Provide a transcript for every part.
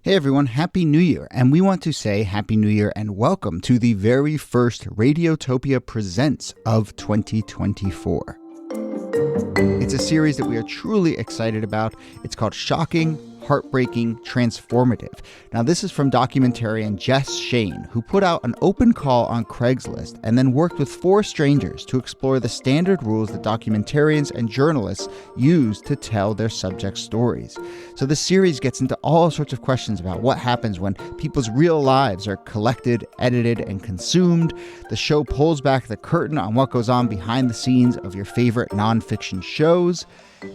Hey everyone, Happy New Year, and we want to say Happy New Year and welcome to the very first Radiotopia Presents of 2024. It's a series that we are truly excited about. It's called Shocking, Heartbreaking, Transformative. Now, this is from documentarian Jess Shane, who put out an open call on Craigslist and then worked with 4 strangers to explore the standard rules that documentarians and journalists use to tell their subject stories. So the series gets into all sorts of questions about what happens when people's real lives are collected, edited, and consumed. The show pulls back the curtain on what goes on behind the scenes of your favorite nonfiction shows.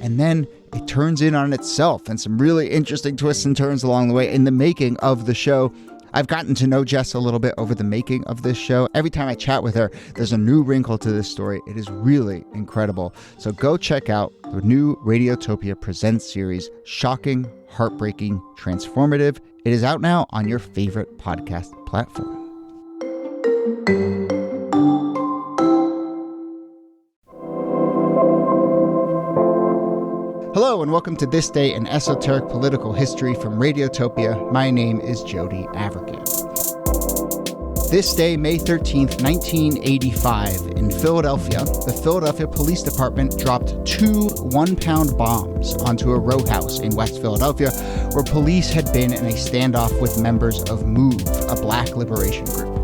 And then it turns in on itself and some really interesting twists and turns along the way in the making of the show. I've gotten to know Jess a little bit over the making of this show. Every time I chat with her, there's a new wrinkle to this story. It is really incredible. So go check out the new Radiotopia Presents series, Shocking, Heartbreaking, Transformative. It is out now on your favorite podcast platform. Hello and welcome to This Day in Esoteric Political History from Radiotopia. My name is Jody Avergan. This day, May 13th, 1985, in Philadelphia, the Philadelphia Police Department dropped 2 one-pound bombs onto a rowhouse in West Philadelphia, where police had been in a standoff with members of MOVE, a black liberation group.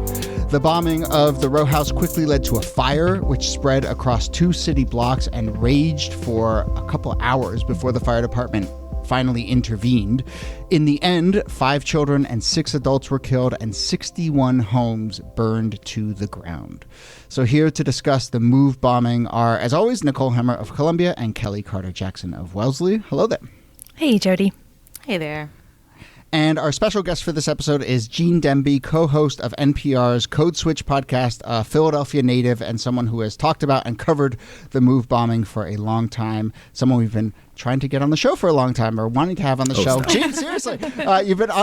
The bombing of the rowhouse quickly led to a fire, which spread across 2 city blocks and raged for a couple hours before the fire department finally intervened. In the end, 5 children and 6 adults were killed and 61 homes burned to the ground. So here to discuss the MOVE bombing are, as always, Nicole Hemmer of Columbia and Kellie Carter-Jackson of Wellesley. Hello there. Hey, Jody. Hey there. And our special guest for this episode is Gene Demby, co-host of NPR's Code Switch podcast, a Philadelphia native and someone who has talked about and covered the MOVE bombing for a long time, someone we've been trying to get on the show for a long time or wanting to have on the show. Stop. Gene, seriously,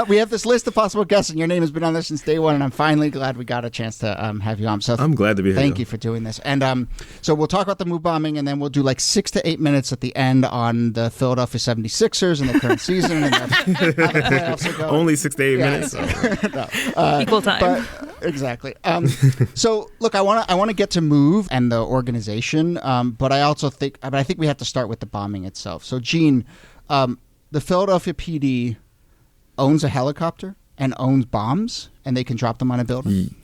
we have this list of possible guests and your name has been on there since day one, and I'm finally glad we got a chance to have you on. So I'm glad to be here. Thank you for doing this. And so we'll talk about the MOVE bombing, and then we'll do like 6 to 8 minutes at the end on the Philadelphia 76ers and the current season and how the playoffs are going. Only 6 to 8 minutes. No. Equal time. But, exactly. So look, I want to get to MOVE and the organization, but I think we have to start with the bombing itself. So Gene, the Philadelphia PD owns a helicopter and owns bombs, and they can drop them on a building.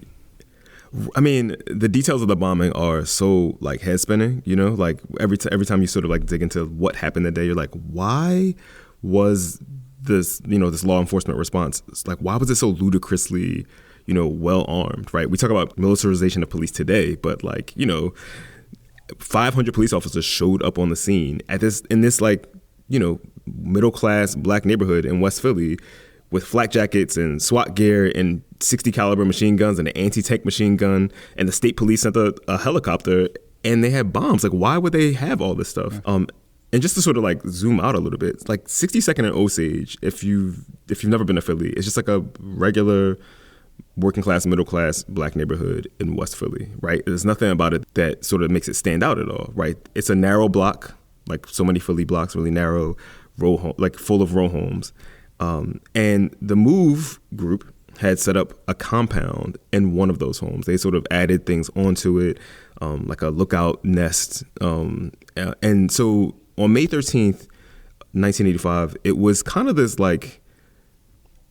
I mean, the details of the bombing are so like head spinning. You know, like every time you sort of like dig into what happened that day, you're like, why was this law enforcement response? It's like, why was it so ludicrously, well armed? Right? We talk about militarization of police today, but 500 police officers showed up on the scene in this middle class black neighborhood in West Philly with flak jackets and SWAT gear and 60 caliber machine guns and an anti-tank machine gun, and the state police sent a helicopter and they had bombs. Like, why would they have all this stuff? And just to sort of like zoom out a little bit, like 62nd and Osage, if you've never been to Philly, it's just like a regular working class, middle class black neighborhood in West Philly, right? There's nothing about it that sort of makes it stand out at all, right? It's a narrow block, like so many Philly blocks, really narrow, full of row homes. And the MOVE group had set up a compound in one of those homes. They sort of added things onto it, like a lookout nest. And so on May 13th, 1985, it was kind of this like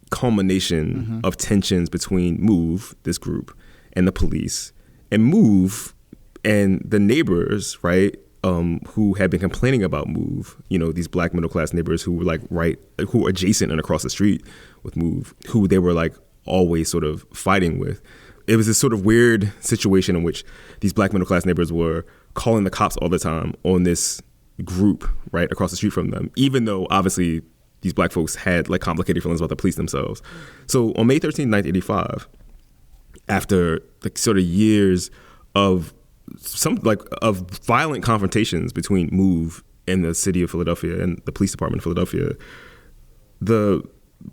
culmination of tensions between MOVE, this group, and the police, and MOVE and the neighbors, right, who had been complaining about MOVE, these black middle class neighbors who were who were adjacent and across the street with MOVE, who they were like always sort of fighting with. It was this sort of weird situation in which these black middle class neighbors were calling the cops all the time on this group right across the street from them, even though obviously these black folks had like complicated feelings about the police themselves. So on May 13th, 1985, after like sort of years of violent confrontations between MOVE and the city of Philadelphia and the police department of Philadelphia, the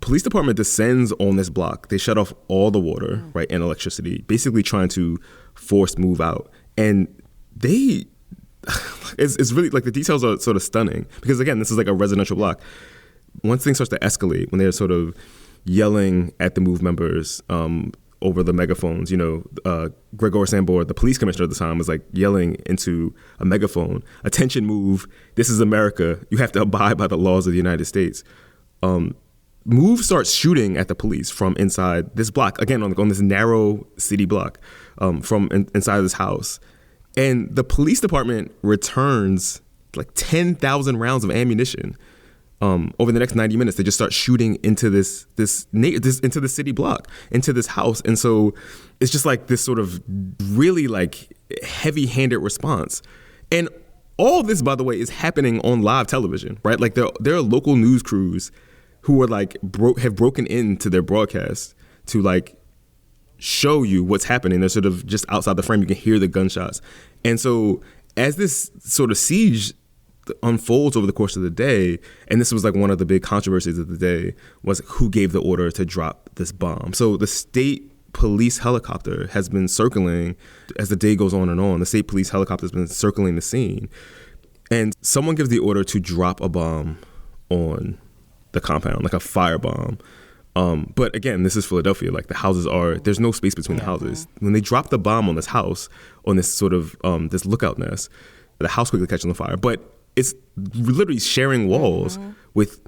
police department descends on this block. They shut off all the water, right, and electricity, basically trying to force MOVE out. And it's really like the details are sort of stunning because again, this is like a residential block. Once things starts to escalate, when they're sort of yelling at the MOVE members over the megaphones. Gregor Sambor, the police commissioner at the time, was like yelling into a megaphone, "Attention, MOVE, this is America. You have to abide by the laws of the United States." MOVE starts shooting at the police from inside this block, again, on this narrow city block, from inside this house. And the police department returns like 10,000 rounds of ammunition over the next 90 minutes. They just start shooting into this into the city block, into this house. And so it's just like this sort of really like heavy-handed response. And all this, by the way, is happening on live television, right? Like there are local news crews who are like have broken into their broadcast to like show you what's happening. They're sort of just outside the frame. You can hear the gunshots. And so as this sort of siege unfolds over the course of the day, and this was like one of the big controversies of the day, was who gave the order to drop this bomb. So the state police helicopter has been circling as the day goes on and on. The state police helicopter has been circling the scene, and someone gives the order to drop a bomb on the compound, like a firebomb. But again, this is Philadelphia. Like there's no space between the houses. When they drop the bomb on this house, on this sort of this lookout nest, the house quickly catches on fire. But it's literally sharing walls with,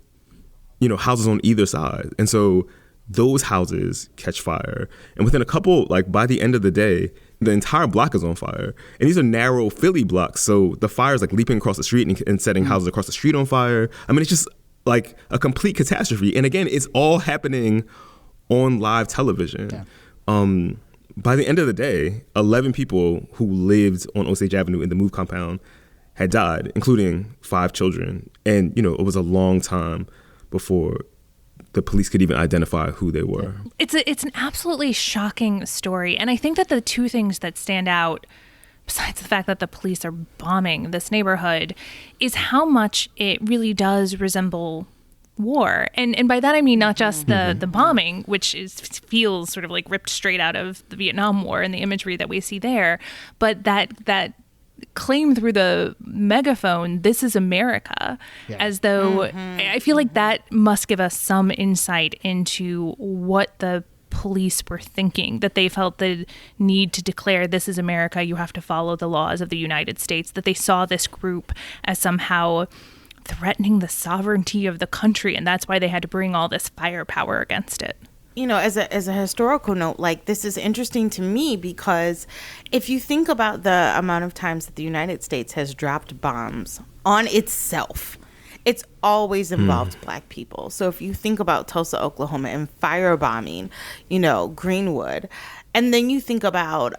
houses on either side. And so those houses catch fire. And within a couple, like by the end of the day, the entire block is on fire. And these are narrow Philly blocks. So the fire is like leaping across the street and setting houses across the street on fire. I mean, it's just like a complete catastrophe. And again, it's all happening on live television. Yeah. By the end of the day, 11 people who lived on Osage Avenue in the MOVE compound had died, including 5 children. And, it was a long time before the police could even identify who they were. It's an absolutely shocking story. And I think that the two things that stand out, besides the fact that the police are bombing this neighborhood, is how much it really does resemble war. And by that I mean not just the bombing, which feels sort of like ripped straight out of the Vietnam War and the imagery that we see there, but that claim through the megaphone, "This is America," as though I feel like that must give us some insight into what the police were thinking, that they felt the need to declare, "This is America, you have to follow the laws of the United States," that they saw this group as somehow threatening the sovereignty of the country, and that's why they had to bring all this firepower against it. As a historical note, like, this is interesting to me because if you think about the amount of times that the United States has dropped bombs on itself, it's always involved Black people. So if you think about Tulsa, Oklahoma, and firebombing, Greenwood, and then you think about,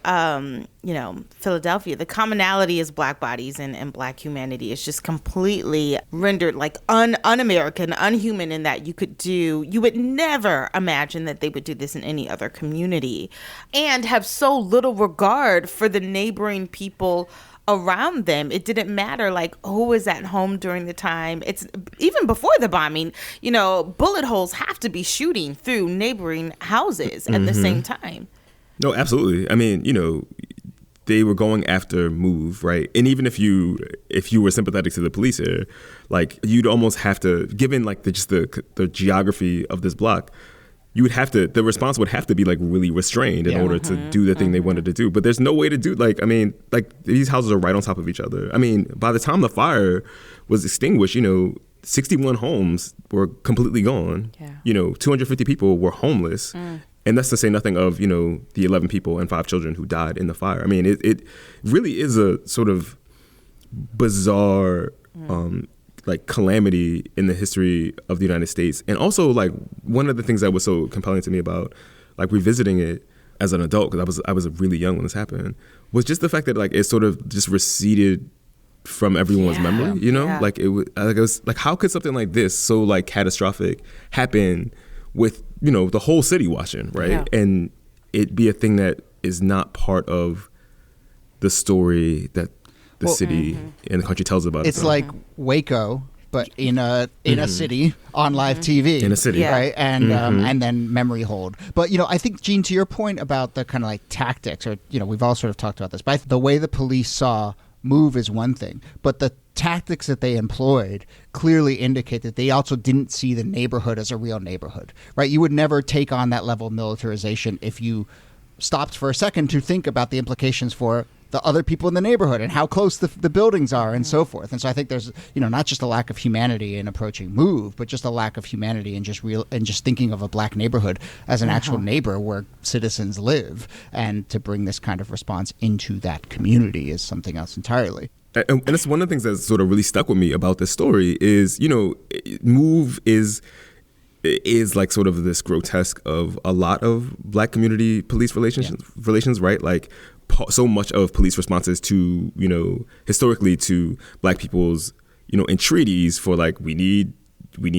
Philadelphia, the commonality is Black bodies and Black humanity is just completely rendered like un-American, unhuman, in that you would never imagine that they would do this in any other community and have so little regard for the neighboring people around them. It didn't matter like who was at home during the time. It's even before the bombing, bullet holes have to be shooting through neighboring houses at the same time. No, absolutely. I mean, they were going after MOVE, right? And even if you were sympathetic to the police here, like, you'd almost have to, given like the geography of this block, the response would have to be like really restrained in order to do the thing they wanted to do. But there's no way to do, these houses are right on top of each other. I mean, by the time the fire was extinguished, 61 homes were completely gone. Yeah. 250 people were homeless. And that's to say nothing of, the 11 people and 5 children who died in the fire. I mean, it really is a sort of bizarre calamity in the history of the United States. And also, like, one of the things that was so compelling to me about like revisiting it as an adult, because I was really young when this happened, was just the fact that like it sort of just receded from everyone's memory. Like it was like, how could something like this, so like catastrophic, happen with the whole city watching, right? And it be a thing that is not part of the story that the city and the country tells about. It's like Waco, but in a city on live TV. In a city, right? And and then memory hold. But I think, Gene, to your point about the kind of like tactics, or we've all sort of talked about this, but the way the police saw MOVE is one thing, but the tactics that they employed clearly indicate that they also didn't see the neighborhood as a real neighborhood, right? You would never take on that level of militarization if you stopped for a second to think about the implications for the other people in the neighborhood and how close the buildings are and so forth. And so I think there's, not just a lack of humanity in approaching MOVE, but just a lack of humanity in just thinking of a black neighborhood as an actual neighbor where citizens live. And to bring this kind of response into that community is something else entirely. And it's one of the things that's sort of really stuck with me about this story is, MOVE is like sort of this grotesque of a lot of black community police relations, right? Like so much of police responses to, historically to black people's, entreaties for like, we need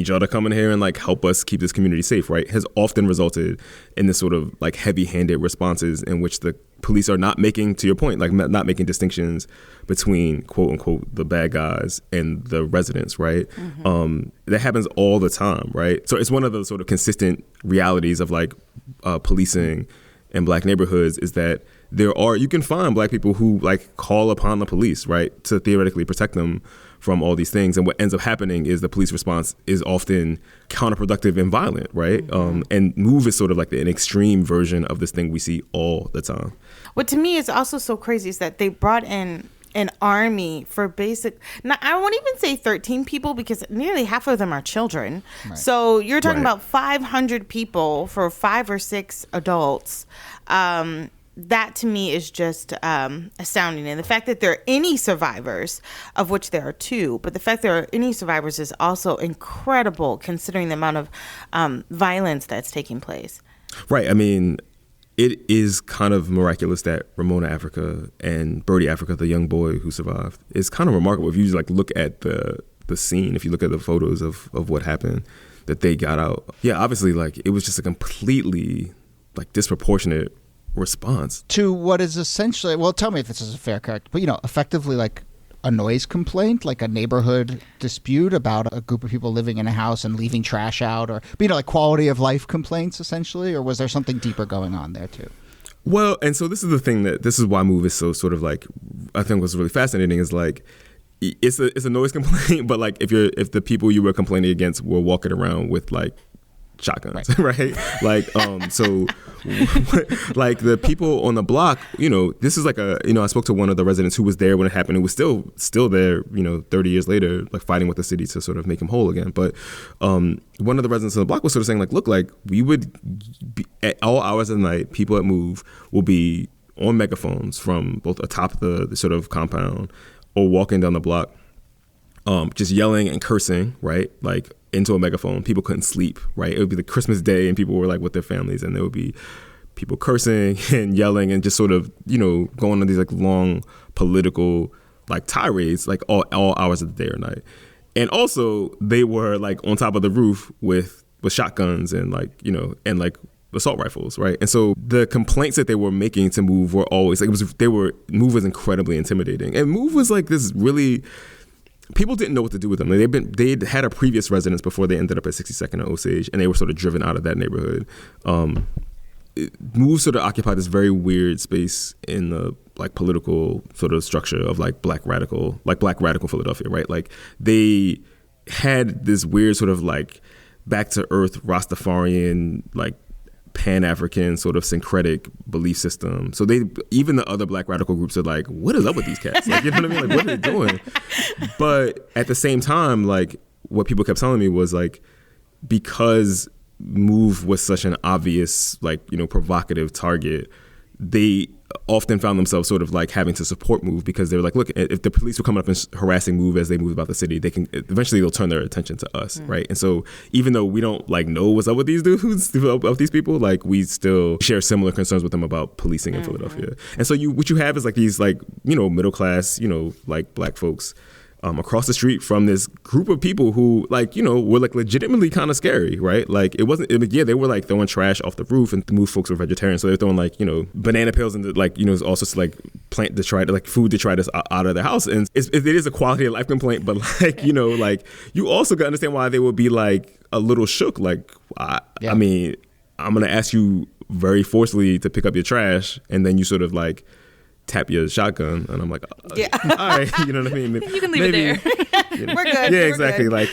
y'all to come in here and like help us keep this community safe, right? Has often resulted in this sort of like heavy-handed responses in which the police are not making, to your point, like not making distinctions between quote unquote the bad guys and the residents, right? That happens all the time, right? So it's one of the sort of consistent realities of like policing in black neighborhoods is that you can find black people who like call upon the police, right, to theoretically protect them from all these things. And what ends up happening is the police response is often counterproductive and violent, right? And MOVE is sort of like an extreme version of this thing we see all the time. What to me is also so crazy is that they brought in an army for now I won't even say 13 people because nearly half of them are children. Right. So you're talking about 500 people for 5 or 6 adults. That to me is just astounding. And the fact that there are any survivors, of which there are 2, but the fact there are any survivors is also incredible considering the amount of violence that's taking place. Right. I mean, it is kind of miraculous that Ramona Africa and Birdie Africa, the young boy who survived, is kind of remarkable. If you just like look at the scene, if you look at the photos of what happened, that they got out. Yeah, obviously, like it was just a completely like disproportionate response to what is essentially, well, tell me if this is a fair character, but effectively like a noise complaint, like a neighborhood dispute about a group of people living in a house and leaving trash out, or like quality of life complaints essentially, or was there something deeper going on there too? Well, and so this is why MOVE is so sort of like, I think what's really fascinating is like it's a noise complaint, but like if the people you were complaining against were walking around with like shotguns, right? Like, so like the people on the block, this is like I spoke to one of the residents who was there when it happened, who was still there, 30 years later, like fighting with the city to sort of make him whole again. But one of the residents on the block was sort of saying like, look, like we would be, at all hours of the night, people at MOVE will be on megaphones from both atop the sort of compound or walking down the block, just yelling and cursing, right? Like into a megaphone. People couldn't sleep, right? It would be the Christmas day and people were like with their families and there would be people cursing and yelling and just sort of, going on these like long political like tirades, like all hours of the day or night. And also they were like on top of the roof with shotguns and like, and like assault rifles, right? And so the complaints that they were making to MOVE were always like, MOVE was incredibly intimidating. And MOVE was like this really, people didn't know what to do with them. They'd had a previous residence before they ended up at 62nd and Osage, and they were sort of driven out of that neighborhood. MOVE sort of occupied this very weird space in the like political sort of structure of like black radical Philadelphia, right? Like they had this weird sort of like back to earth Rastafarian like Pan-African sort of syncretic belief system. So even the other black radical groups are like, what is up with these cats? Like, you know what I mean? Like, what are they doing? But at the same time, like what people kept telling me was like, because MOVE was such an obvious, like, provocative target, they often found themselves sort of like having to support MOVE because they were like, look, if the police were coming up and harassing MOVE as they move about the city, eventually they'll turn their attention to us, right? And so even though we don't like know what's up with these dudes, of these people, like we still share similar concerns with them about policing in Philadelphia. And so what you have is like these like, middle class, like black folks across the street from this group of people who like, were like legitimately kind of scary, right? Like they were like throwing trash off the roof, and the MOVE folks were vegetarians. So they're throwing like, banana peels and like, also like food to try this out of their house. And it is a quality of life complaint, but like, like you also got to understand why they would be like a little shook. Like, I mean, I'm going to ask you very forcefully to pick up your trash. And then you sort of like tap your shotgun, and I'm like, yeah, all right, you know what I mean? You can leave it there. You know. We're good. Yeah, We're exactly. good. Like,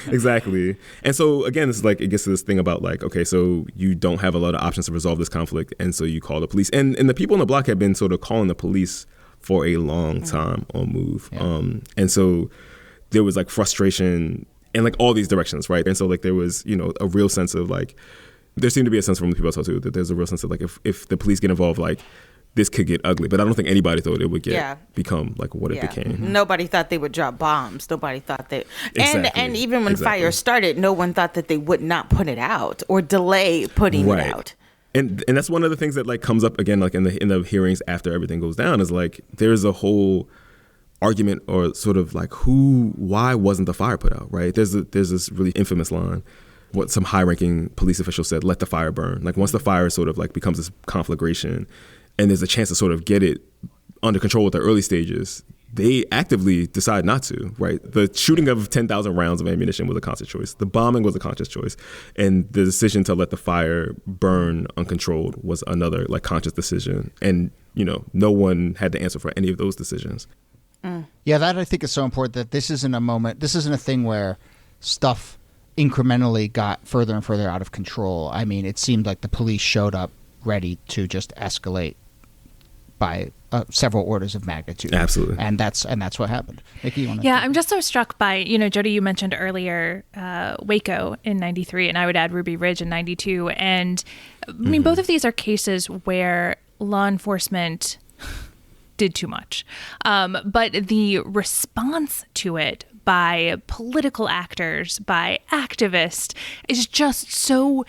exactly. And so again, it's like it gets to this thing about like, okay, so you don't have a lot of options to resolve this conflict, and so you call the police. And the people on the block have been sort of calling the police for a long time on move. Yeah. And so there was like frustration in like all these directions, right? And so like there was, you know, a real sense of like, there seemed to be a sense from the people I talked to that there's a real sense of like if the police get involved, like this could get ugly. But I don't think anybody thought it would become like what it became. Nobody thought they would drop bombs. Nobody thought that. Exactly. And even when fire started, no one thought that they would not put it out or delay putting it out. And that's one of the things that like comes up again, like in the hearings after everything goes down, is like there's a whole argument or sort of like why wasn't the fire put out, right? There's this really infamous line, what some high-ranking police official said, let the fire burn. Like once the fire sort of like becomes this conflagration and there's a chance to sort of get it under control at the early stages, they actively decide not to, right? The shooting of 10,000 rounds of ammunition was a conscious choice. The bombing was a conscious choice. And the decision to let the fire burn uncontrolled was another like conscious decision. And, you know, no one had to answer for any of those decisions. Yeah, that I think is so important, that this isn't a thing where stuff incrementally got further and further out of control. I mean, it seemed like the police showed up ready to just escalate by several orders of magnitude. Absolutely. And that's what happened. Niki, you want to? Yeah, I'm just so struck by, you know, Jody, you mentioned earlier Waco in 93, and I would add Ruby Ridge in 92. And I mean, both of these are cases where law enforcement did too much. But the response to it by political actors, by activists, is just so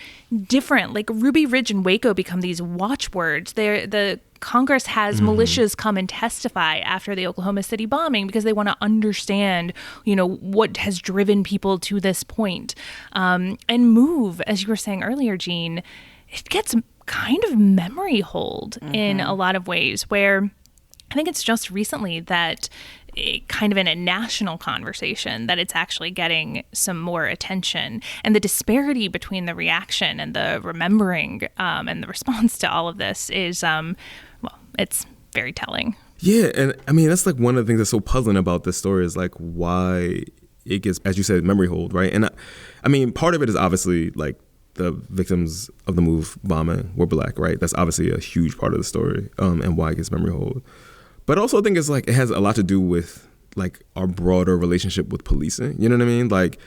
different. Like Ruby Ridge and Waco become these watchwords. The Congress has militias come and testify after the Oklahoma City bombing because they want to understand, you know, what has driven people to this point. And MOVE, as you were saying earlier, Gene, it gets kind of memory hold in a lot of ways, where I think it's just recently that kind of in a national conversation that it's actually getting some more attention. And the disparity between the reaction and the remembering and the response to all of this is, well, it's very telling. Yeah, and I mean, that's like one of the things that's so puzzling about this story is like why it gets, as you said, memory hold, right? And I mean, part of it is obviously like the victims of the MOVE bombing were Black, right? That's obviously a huge part of the story and why it gets memory hold. But also I think it's like it has a lot to do with like our broader relationship with policing. You know what I mean? Like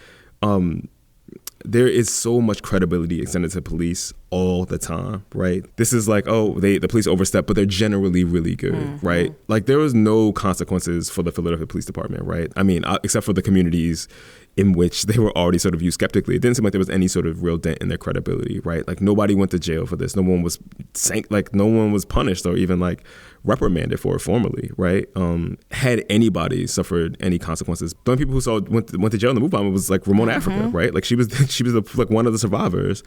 there is so much credibility extended to police all the time, right? This is like, oh, the police overstep, but they're generally really good, right? Like there was no consequences for the Philadelphia Police Department, right? I mean, except for the communities in which they were already sort of viewed skeptically. It didn't seem like there was any sort of real dent in their credibility, right? Like nobody went to jail for this. No one was no one was punished or even like reprimanded for it formally, right? Had anybody suffered any consequences? The only people who went to jail in the MOVE bombing was like Ramona Africa, right? Like she was like one of the survivors.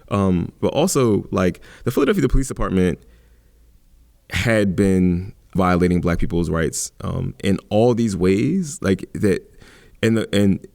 But also like the Philadelphia Police Department had been violating Black people's rights in all these ways, like that, and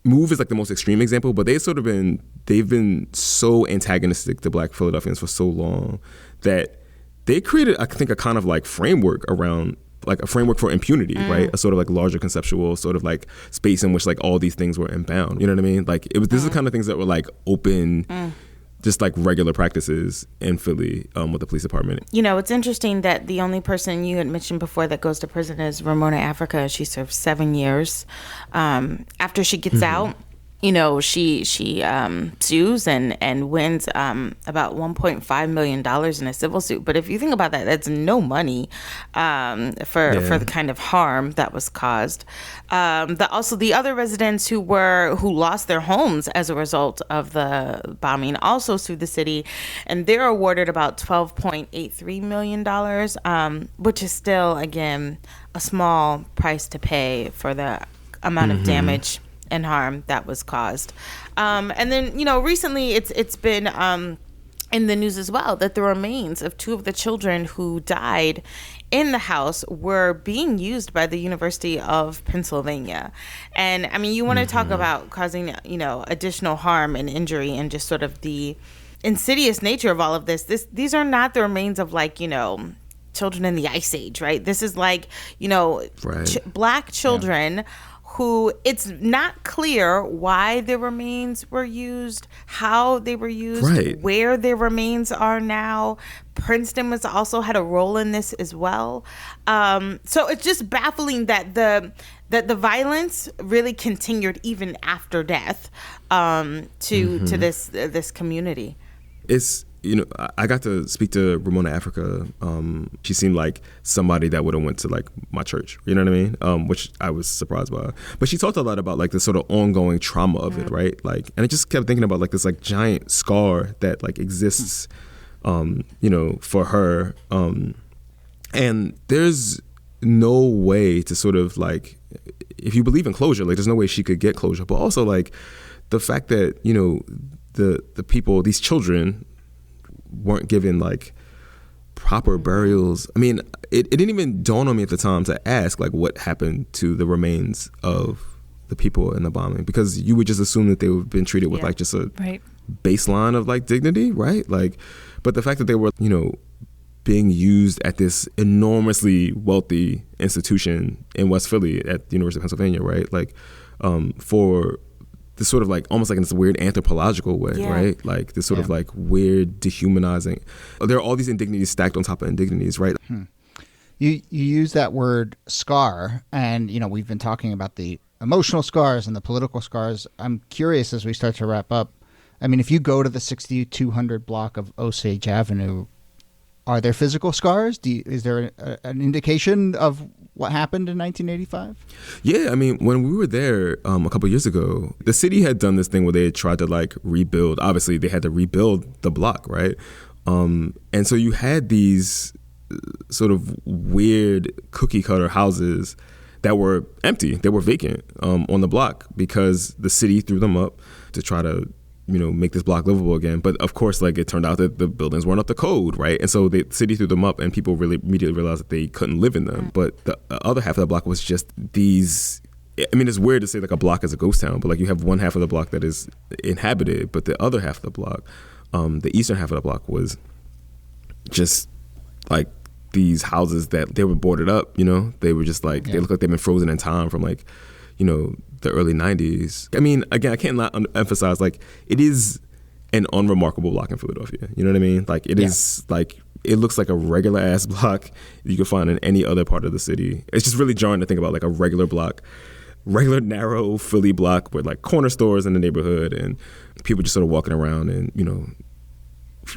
MOVE is like the most extreme example, but they've been so antagonistic to Black Philadelphians for so long that they created, I think, a kind of like framework around like a framework for impunity, right? A sort of like larger conceptual sort of like space in which like all these things were inbound. You know what I mean? Like this is the kind of things that were like open, just like regular practices in Philly with the police department. You know, it's interesting that the only person you had mentioned before that goes to prison is Ramona Africa. She served 7 years. After she gets out, you know, she sues and wins about $1.5 million in a civil suit. But if you think about that, that's no money for the kind of harm that was caused. Also, the other residents who lost their homes as a result of the bombing also sued the city, and they're awarded about $12.83 million, which is still, again, a small price to pay for the amount of damage and harm that was caused. And then, you know, recently it's been in the news as well that the remains of two of the children who died in the house were being used by the University of Pennsylvania. And I mean, you want to talk about causing, you know, additional harm and injury and just sort of the insidious nature of all of this. These are not the remains of like, you know, children in the Ice Age, right? This is like, Right. Black children who it's not clear why their remains were used, how they were used, Right. where their remains are now. Princeton was also had a role in this as well. So it's just baffling that the violence really continued even after death to this community. It's, I got to speak to Ramona Africa. She seemed like somebody that would have went to like my church, you know what I mean? Which I was surprised by. But she talked a lot about like the sort of ongoing trauma of it, right? Like, and I just kept thinking about like this like giant scar that like exists, for her. And there's no way to sort of like, if you believe in closure, like there's no way she could get closure. But also like the fact that, the people, these children, weren't given like proper burials. I mean, it didn't even dawn on me at the time to ask like what happened to the remains of the people in the bombing, because you would just assume that they would have been treated with like just a baseline of like dignity, right? Like, but the fact that they were, being used at this enormously wealthy institution in West Philly at the University of Pennsylvania, right? Like, for this sort of like almost like in this weird anthropological way, right? Like this sort of like weird dehumanizing. There are all these indignities stacked on top of indignities, right? You use that word scar, and we've been talking about the emotional scars and the political scars. I'm curious as we start to wrap up. I mean, if you go to the 6200 block of Osage Avenue, are there physical scars? Is there an indication of what happened in 1985? Yeah, I mean, when we were there a couple of years ago, the city had done this thing where they had tried to like rebuild. Obviously, they had to rebuild the block, right? And so you had these sort of weird cookie cutter houses that were empty. They were vacant on the block because the city threw them up to try to make this block livable again. But of course, like it turned out that the buildings weren't up to code, right? And so the city threw them up and people really immediately realized that they couldn't live in them. But the other half of the block was just these, I mean, it's weird to say like a block is a ghost town, but like you have one half of the block that is inhabited, but the other half of the block, the eastern half of the block was just like these houses that they were boarded up, they were just like, they look like they've been frozen in time from like, the early 90s. I mean, again, I can't not emphasize, like, it is an unremarkable block in Philadelphia. You know what I mean? Like, it is, like, it looks like a regular-ass block you can find in any other part of the city. It's just really jarring to think about, like, a regular block, regular, narrow Philly block with, like, corner stores in the neighborhood and people just sort of walking around and,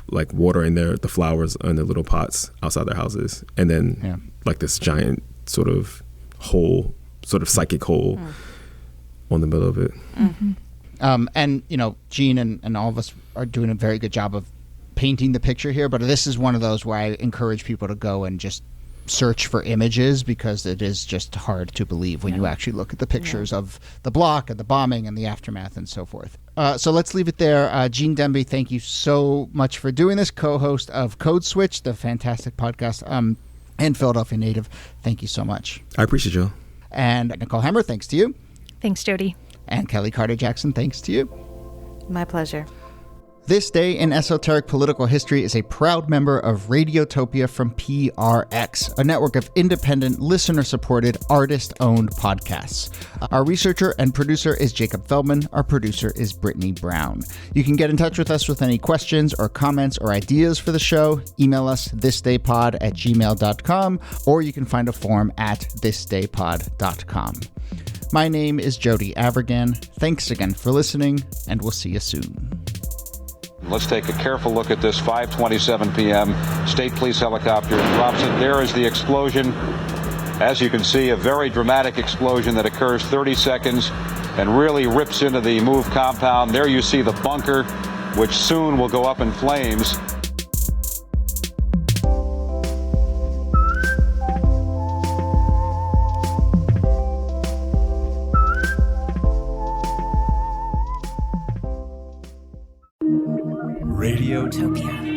like, watering the flowers in their little pots outside their houses. And then, like, this giant sort of hole, sort of psychic hole on the middle of it. And Gene and all of us are doing a very good job of painting the picture here, but this is one of those where I encourage people to go and just search for images, because it is just hard to believe when you actually look at the pictures of the block and the bombing and the aftermath and so forth. So let's leave it there. Gene Demby, thank you so much for doing this, co-host of Code Switch, the fantastic podcast, and Philadelphia native. Thank you so much. I appreciate you. And Nicole Hammer, thanks to you. Thanks, Jody. And Kellie Carter-Jackson, thanks to you. My pleasure. This Day in Esoteric Political History is a proud member of Radiotopia from PRX, a network of independent, listener-supported, artist-owned podcasts. Our researcher and producer is Jacob Feldman. Our producer is Brittany Brown. You can get in touch with us with any questions or comments or ideas for the show. Email us thisdaypod@gmail.com, or you can find a form at thisdaypod.com. My name is Jody Avirgan. Thanks again for listening, and we'll see you soon. Let's take a careful look at this 5:27 p.m. State Police helicopter drops it. There is the explosion. As you can see, a very dramatic explosion that occurs 30 seconds and really rips into the MOVE compound. There you see the bunker, which soon will go up in flames. Radiotopia.